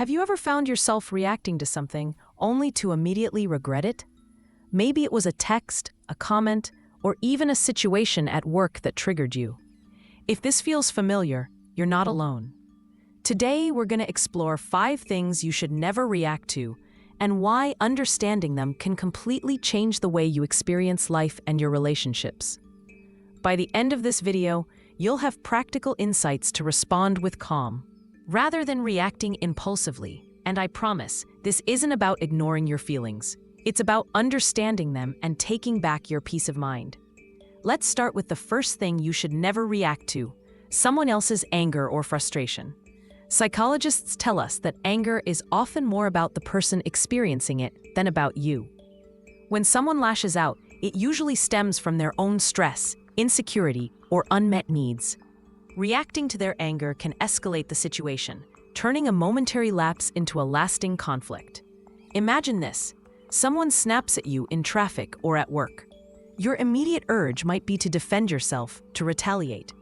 Have you ever found yourself reacting to something only to immediately regret it? Maybe it was a text, a comment, or even a situation at work that triggered you. If this feels familiar, you're not alone. Today, we're going to explore 5 things you should never react to and why understanding them can completely change the way you experience life and your relationships. By the end of this video, you'll have practical insights to respond with calm, rather than reacting impulsively. And I promise, this isn't about ignoring your feelings. It's about understanding them and taking back your peace of mind. Let's start with the first thing you should never react to: someone else's anger or frustration. Psychologists tell us that anger is often more about the person experiencing it than about you. When someone lashes out, it usually stems from their own stress, insecurity, or unmet needs. Reacting to their anger can escalate the situation, turning a momentary lapse into a lasting conflict. Imagine this: someone snaps at you in traffic or at work. Your immediate urge might be to defend yourself, to retaliate.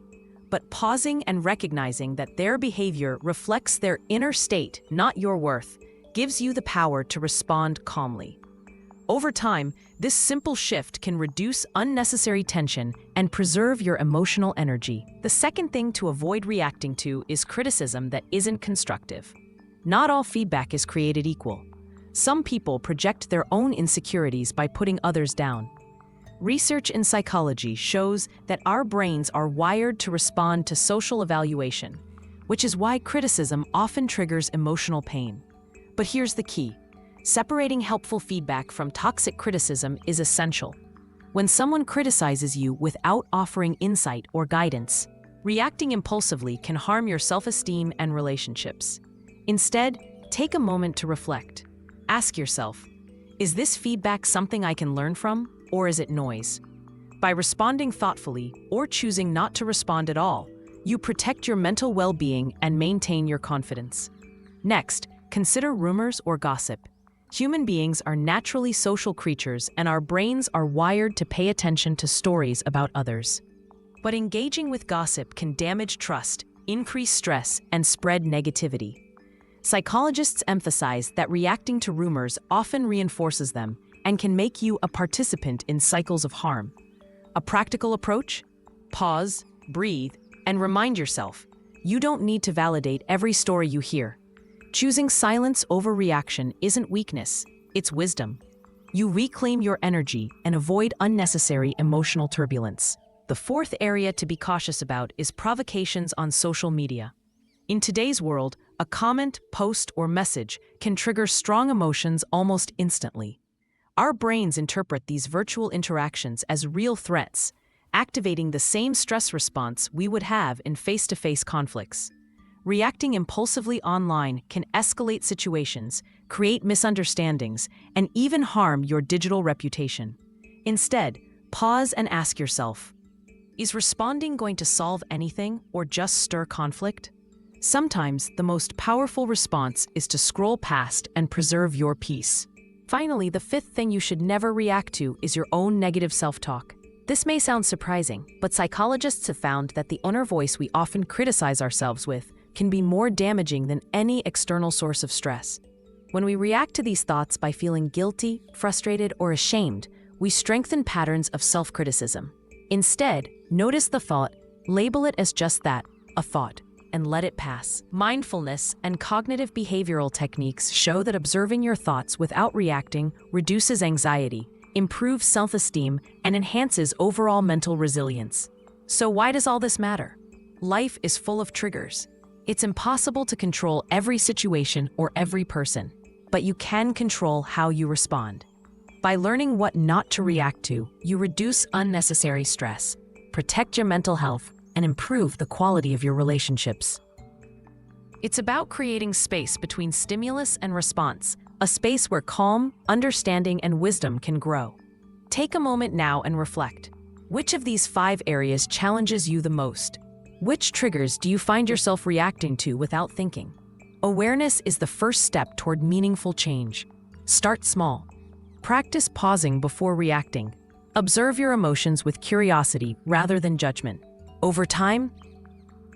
But pausing and recognizing that their behavior reflects their inner state, not your worth, gives you the power to respond calmly. Over time, this simple shift can reduce unnecessary tension and preserve your emotional energy. The second thing to avoid reacting to is criticism that isn't constructive. Not all feedback is created equal. Some people project their own insecurities by putting others down. Research in psychology shows that our brains are wired to respond to social evaluation, which is why criticism often triggers emotional pain. But here's the key: separating helpful feedback from toxic criticism is essential. When someone criticizes you without offering insight or guidance, reacting impulsively can harm your self-esteem and relationships. Instead, take a moment to reflect. Ask yourself, is this feedback something I can learn from, or is it noise? By responding thoughtfully or choosing not to respond at all, you protect your mental well-being and maintain your confidence. Next, consider rumors or gossip. Human beings are naturally social creatures, and our brains are wired to pay attention to stories about others. But engaging with gossip can damage trust, increase stress, and spread negativity. Psychologists emphasize that reacting to rumors often reinforces them and can make you a participant in cycles of harm. A practical approach? Pause, breathe, and remind yourself, you don't need to validate every story you hear. Choosing silence over reaction isn't weakness, it's wisdom. You reclaim your energy and avoid unnecessary emotional turbulence. The fourth area to be cautious about is provocations on social media. In today's world, a comment, post, or message can trigger strong emotions almost instantly. Our brains interpret these virtual interactions as real threats, activating the same stress response we would have in face-to-face conflicts. Reacting impulsively online can escalate situations, create misunderstandings, and even harm your digital reputation. Instead, pause and ask yourself, is responding going to solve anything or just stir conflict? Sometimes the most powerful response is to scroll past and preserve your peace. Finally, the fifth thing you should never react to is your own negative self-talk. This may sound surprising, but psychologists have found that the inner voice we often criticize ourselves with can be more damaging than any external source of stress. When we react to these thoughts by feeling guilty, frustrated, or ashamed, we strengthen patterns of self-criticism. Instead, notice the thought, label it as just that, a thought, and let it pass. Mindfulness and cognitive behavioral techniques show that observing your thoughts without reacting reduces anxiety, improves self-esteem, and enhances overall mental resilience. So why does all this matter? Life is full of triggers. It's impossible to control every situation or every person, but you can control how you respond. By learning what not to react to, you reduce unnecessary stress, protect your mental health, and improve the quality of your relationships. It's about creating space between stimulus and response, a space where calm, understanding, and wisdom can grow. Take a moment now and reflect. Which of these 5 areas challenges you the most? Which triggers do you find yourself reacting to without thinking? Awareness is the first step toward meaningful change. Start small. Practice pausing before reacting. Observe your emotions with curiosity rather than judgment. Over time,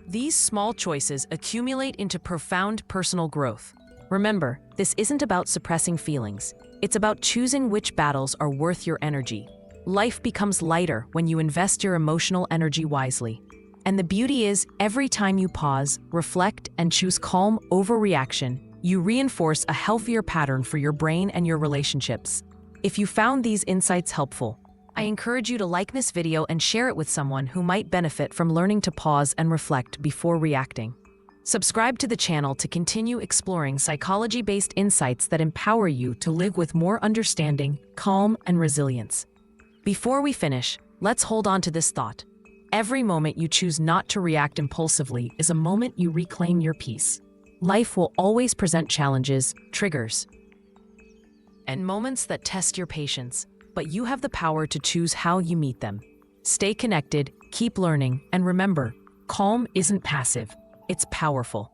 these small choices accumulate into profound personal growth. Remember, this isn't about suppressing feelings. It's about choosing which battles are worth your energy. Life becomes lighter when you invest your emotional energy wisely. And the beauty is, every time you pause, reflect, and choose calm over reaction, you reinforce a healthier pattern for your brain and your relationships. If you found these insights helpful, I encourage you to like this video and share it with someone who might benefit from learning to pause and reflect before reacting. Subscribe to the channel to continue exploring psychology-based insights that empower you to live with more understanding, calm, and resilience. Before we finish, let's hold on to this thought. Every moment you choose not to react impulsively is a moment you reclaim your peace. Life will always present challenges, triggers, and moments that test your patience, but you have the power to choose how you meet them. Stay connected, keep learning, and remember, calm isn't passive, it's powerful.